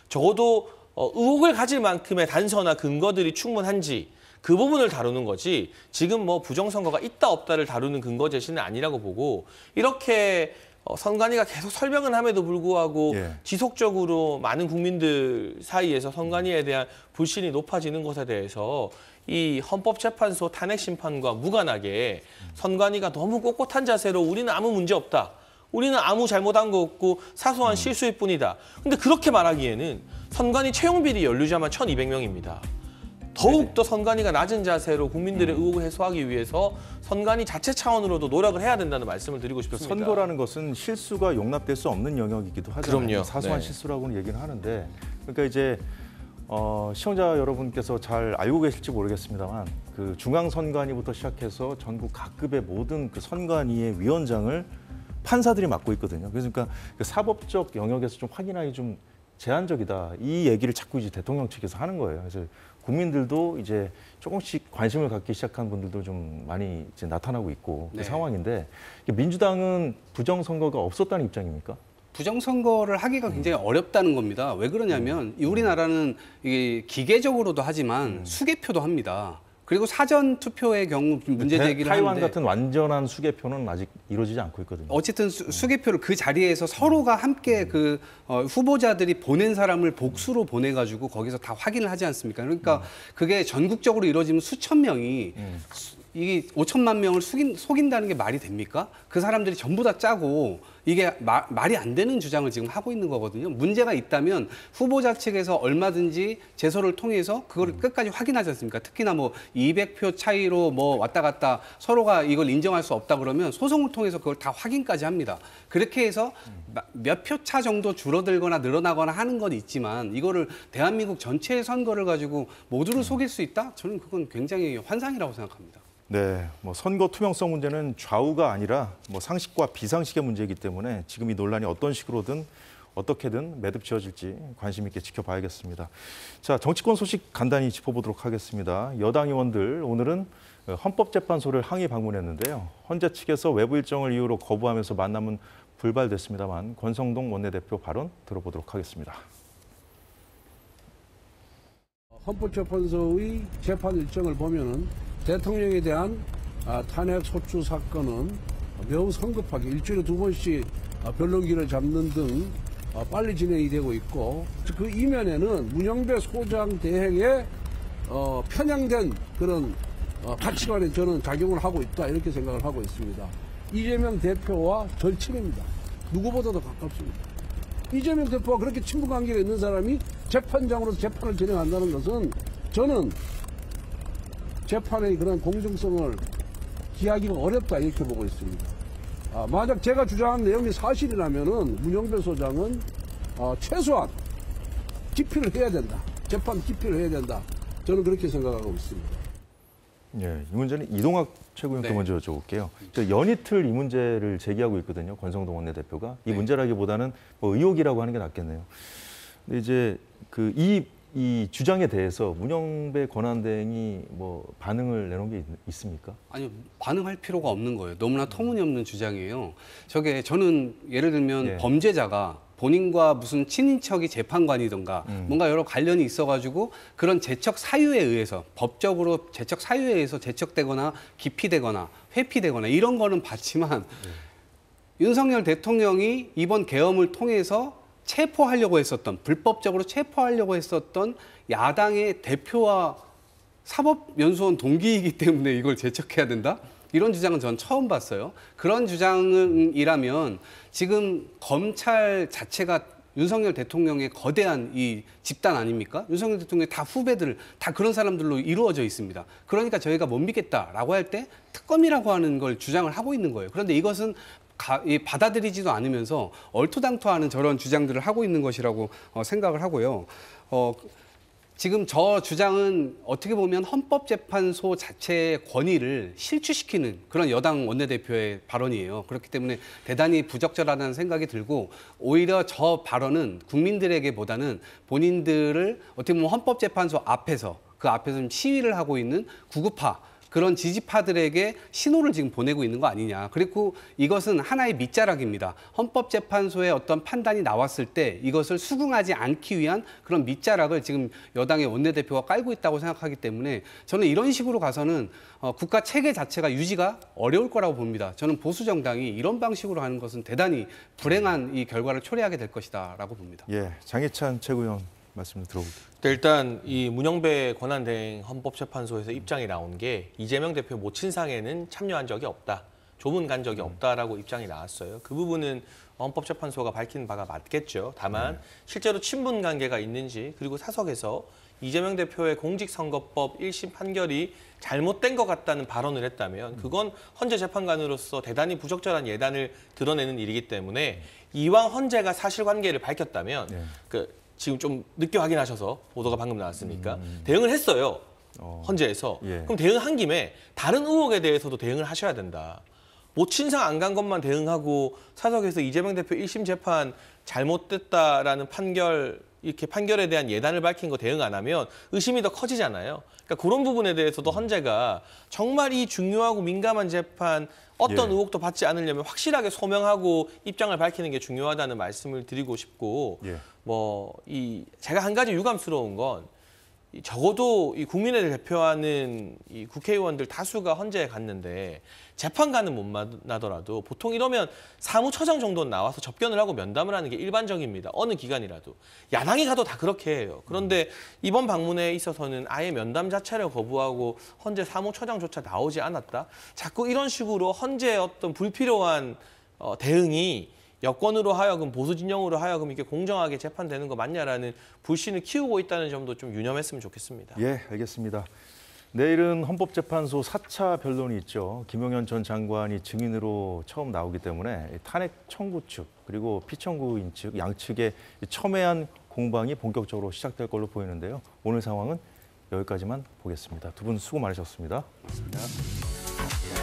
적어도 의혹을 가질 만큼의 단서나 근거들이 충분한지 그 부분을 다루는 거지 지금 뭐 부정선거가 있다 없다를 다루는 근거 제시는 아니라고 보고 이렇게 선관위가 계속 설명은 함에도 불구하고 지속적으로 많은 국민들 사이에서 선관위에 대한 불신이 높아지는 것에 대해서 이 헌법재판소 탄핵 심판과 무관하게 선관위가 너무 꼿꼿한 자세로 우리는 아무 문제 없다. 우리는 아무 잘못한 거 없고 사소한 실수일 뿐이다. 근데 그렇게 말하기에는 선관위 채용 비리 연루자만 1,200명입니다. 더욱더 선관위가 낮은 자세로 국민들의 의혹을 해소하기 위해서 선관위 자체 차원으로도 노력을 해야 된다는 말씀을 드리고 싶습니다. 선거라는 것은 실수가 용납될 수 없는 영역이기도 하잖아요. 그럼요. 사소한 실수라고는 얘기는 하는데 그러니까 이제 시청자 여러분께서 잘 알고 계실지 모르겠습니다만 그 중앙선관위부터 시작해서 전국 각급의 모든 그 선관위의 위원장을 판사들이 맡고 있거든요. 그러니까 그 사법적 영역에서 좀 확인하기 좀 제한적이다. 이 얘기를 자꾸 이제 대통령 측에서 하는 거예요. 그래서 국민들도 이제 조금씩 관심을 갖기 시작한 분들도 좀 많이 이제 나타나고 있고 그 상황인데 민주당은 부정선거가 없었다는 입장입니까? 부정선거를 하기가 굉장히 어렵다는 겁니다. 왜 그러냐면 우리나라는 이게 기계적으로도 하지만 수개표도 합니다. 그리고 사전 투표의 경우 문제 제기를 타이완 하는데 같은 완전한 수개표는 아직 이루어지지 않고 있거든요. 어쨌든 수개표를 그 자리에서 서로가 함께 그 후보자들이 보낸 사람을 복수로 보내가지고 거기서 다 확인을 하지 않습니까? 그러니까 그게 전국적으로 이루어지면 수천 명이 이게 5천만 명을 속인다는 게 말이 됩니까? 그 사람들이 전부 다 짜고 이게 말이 안 되는 주장을 지금 하고 있는 거거든요. 문제가 있다면 후보자 측에서 얼마든지 제소를 통해서 그걸 끝까지 확인하지 않습니까? 특히나 뭐 200표 차이로 뭐 왔다 갔다 서로가 이걸 인정할 수 없다 그러면 소송을 통해서 그걸 다 확인까지 합니다. 그렇게 해서 몇 표 차 정도 줄어들거나 늘어나거나 하는 건 있지만 이거를 대한민국 전체의 선거를 가지고 모두를 속일 수 있다? 저는 그건 굉장히 환상이라고 생각합니다. 네, 뭐 선거 투명성 문제는 좌우가 아니라 뭐 상식과 비상식의 문제이기 때문에 지금 이 논란이 어떤 식으로든 어떻게든 매듭 지어질지 관심 있게 지켜봐야겠습니다. 자, 정치권 소식 간단히 짚어보도록 하겠습니다. 여당 의원들 오늘은 헌법재판소를 항의 방문했는데요. 헌재 측에서 외부 일정을 이유로 거부하면서 만남은 불발됐습니다만 권성동 원내대표 발언 들어보도록 하겠습니다. 헌법재판소의 재판 일정을 보면은 대통령에 대한 탄핵 소추 사건은 매우 성급하게 일주일에 2번씩 변론기를 잡는 등 빨리 진행이 되고 있고 그 이면에는 문영배 소장 대행에 편향된 그런 가치관에 저는 작용을 하고 있다 이렇게 생각을 하고 있습니다. 이재명 대표와 절친입니다. 누구보다도 가깝습니다. 이재명 대표와 그렇게 친분 관계가 있는 사람이 재판장으로서 재판을 진행한다는 것은 저는 재판의 그런 공정성을 기하기가 어렵다 이렇게 보고 있습니다. 만약 제가 주장한 내용이 사실이라면은 문영배 소장은 최소한 기피를 해야 된다. 재판 기피를 해야 된다. 저는 그렇게 생각하고 있습니다. 예, 이 문제는 이동학 최고위원께 네. 먼저 여쭤볼게요. 연이틀 이 문제를 제기하고 있거든요. 권성동 원내대표가. 이 문제라기보다는 뭐 의혹이라고 하는 게 낫겠네요. 근데 이제 이 주장에 대해서 문영배 권한대행이 뭐 반응을 내놓은 게 있습니까? 아니요, 반응할 필요가 없는 거예요. 너무나 터무니없는 주장이에요. 저는 예를 들면 예. 범죄자가 본인과 무슨 친인척이 재판관이든가 뭔가 여러 관련이 있어가지고 그런 재척 사유에 의해서 법적으로 재척 사유에 의해서 재척되거나 기피되거나 회피되거나 이런 거는 봤지만 윤석열 대통령이 이번 계엄을 통해서 체포하려고 했었던, 불법적으로 체포하려고 했었던 야당의 대표와 사법연수원 동기이기 때문에 이걸 제척해야 된다? 이런 주장은 전 처음 봤어요. 그런 주장이라면 지금 검찰 자체가 윤석열 대통령의 거대한 이 집단 아닙니까? 윤석열 대통령의 다 후배들, 다 그런 사람들로 이루어져 있습니다. 그러니까 저희가 못 믿겠다라고 할 때 특검이라고 하는 걸 주장을 하고 있는 거예요. 그런데 이것은 받아들이지도 않으면서 얼토당토하는 저런 주장들을 하고 있는 것이라고 생각을 하고요. 지금 저 주장은 어떻게 보면 헌법재판소 자체의 권위를 실추시키는 그런 여당 원내대표의 발언이에요. 그렇기 때문에 대단히 부적절하다는 생각이 들고 오히려 저 발언은 국민들에게보다는 본인들을 어떻게 보면 헌법재판소 앞에서 그 앞에서 시위를 하고 있는 구구파 그런 지지파들에게 신호를 지금 보내고 있는 거 아니냐. 그리고 이것은 하나의 밑자락입니다. 헌법재판소의 어떤 판단이 나왔을 때 이것을 수긍하지 않기 위한 그런 밑자락을 지금 여당의 원내대표가 깔고 있다고 생각하기 때문에 저는 이런 식으로 가서는 국가 체계 자체가 유지가 어려울 거라고 봅니다. 저는 보수 정당이 이런 방식으로 하는 것은 대단히 불행한 이 결과를 초래하게 될 것이다라고 봅니다. 예, 장해찬 최고위원 말씀을 들어볼게요. 일단 이 문영배 권한대행 헌법재판소에서 입장이 나온 게 이재명 대표 모친상에는 참여한 적이 없다. 조문 간 적이 없다라고 입장이 나왔어요. 그 부분은 헌법재판소가 밝힌 바가 맞겠죠. 다만 실제로 친분 관계가 있는지 그리고 사석에서 이재명 대표의 공직선거법 1심 판결이 잘못된 것 같다는 발언을 했다면 그건 헌재 재판관으로서 대단히 부적절한 예단을 드러내는 일이기 때문에 이왕 헌재가 사실관계를 밝혔다면 지금 좀 늦게 확인하셔서 보도가 방금 나왔으니까 대응을 했어요. 헌재에서. 예. 그럼 대응한 김에 다른 의혹에 대해서도 대응을 하셔야 된다. 모친상 안 간 것만 대응하고 사석에서 이재명 대표 1심 재판 잘못됐다라는 판결, 이렇게 판결에 대한 예단을 밝힌 거 대응 안 하면 의심이 더 커지잖아요. 그러니까 그런 부분에 대해서도 헌재가 정말 이 중요하고 민감한 재판 어떤 의혹도 받지 않으려면 확실하게 소명하고 입장을 밝히는 게 중요하다는 말씀을 드리고 싶고 제가 한 가지 유감스러운 건 적어도 이 국민을 대표하는 이 국회의원들 다수가 헌재에 갔는데 재판관은 못 만나더라도 보통 이러면 사무처장 정도는 나와서 접견을 하고 면담을 하는 게 일반적입니다. 어느 기관이라도. 야당이 가도 다 그렇게 해요. 그런데 이번 방문에 있어서는 아예 면담 자체를 거부하고 헌재 사무처장조차 나오지 않았다. 자꾸 이런 식으로 헌재의 어떤 불필요한 대응이 여권으로 하여금 보수 진영으로 하여금 이게 공정하게 재판되는 거 맞냐라는 불신을 키우고 있다는 점도 좀 유념했으면 좋겠습니다. 예, 알겠습니다. 내일은 헌법재판소 4차 변론이 있죠. 김용현 전 장관이 증인으로 처음 나오기 때문에 탄핵 청구 측 그리고 피청구인 측 양측의 첨예한 공방이 본격적으로 시작될 걸로 보이는데요. 오늘 상황은 여기까지만 보겠습니다. 두 분 수고 많으셨습니다. 고맙습니다.